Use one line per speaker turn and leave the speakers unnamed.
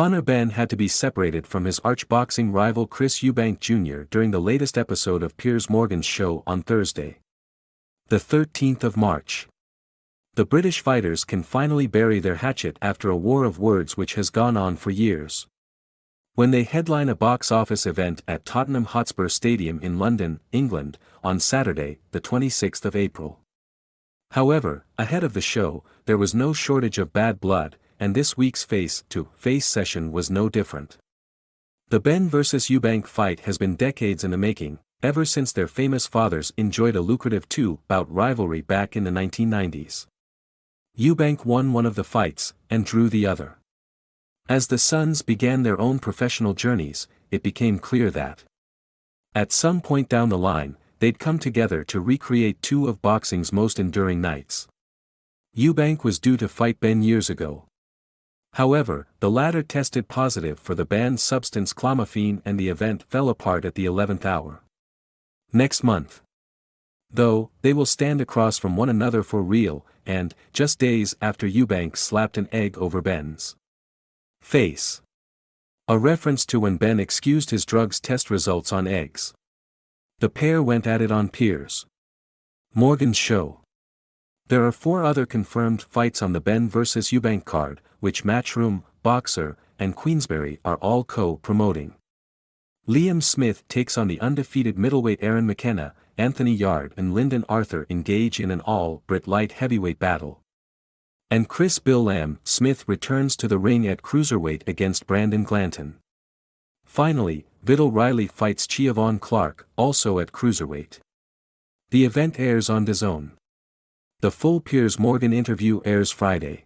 Conor Benn had to be separated from his arch-boxing rival Chris Eubank Jr. during the latest episode of Piers Morgan's show on Thursday, the 13th of March. The British fighters can finally bury their hatchet after a war of words which has gone on for years. When they headline a box office event at Tottenham Hotspur Stadium in London, England, on Saturday, the 26th of April. However, ahead of the show, there was no shortage of bad blood, and this week's face-to-face session was no different. The Benn vs Eubank fight has been decades in the making, ever since their famous fathers enjoyed a lucrative two-bout rivalry back in the 1990s. Eubank won one of the fights, and drew the other. As the sons began their own professional journeys, it became clear that, at some point down the line, they'd come together to recreate two of boxing's most enduring nights. Eubank was due to fight Benn years ago. However, the latter tested positive for the banned substance clomiphene and the event fell apart at the 11th hour. Next month, though, they will stand across from one another for real, and, just days after Eubank slapped an egg over Benn's face. A reference to when Benn excused his drugs test results on eggs. The pair went at it on Piers Morgan's show. There are 4 other confirmed fights on the Benn vs Eubank card, which Matchroom, Boxer, and Queensberry are all co-promoting. Liam Smith takes on the undefeated middleweight Aaron McKenna, Anthony Yarde and Lyndon Arthur engage in an all-Brit light heavyweight battle. And Chris "Bill Lamb" Smith returns to the ring at cruiserweight against Brandon Glanton. Finally, Vidal Riley fights Siobhan Clark, also at cruiserweight. The event airs on DAZN. The full Piers Morgan interview airs Friday.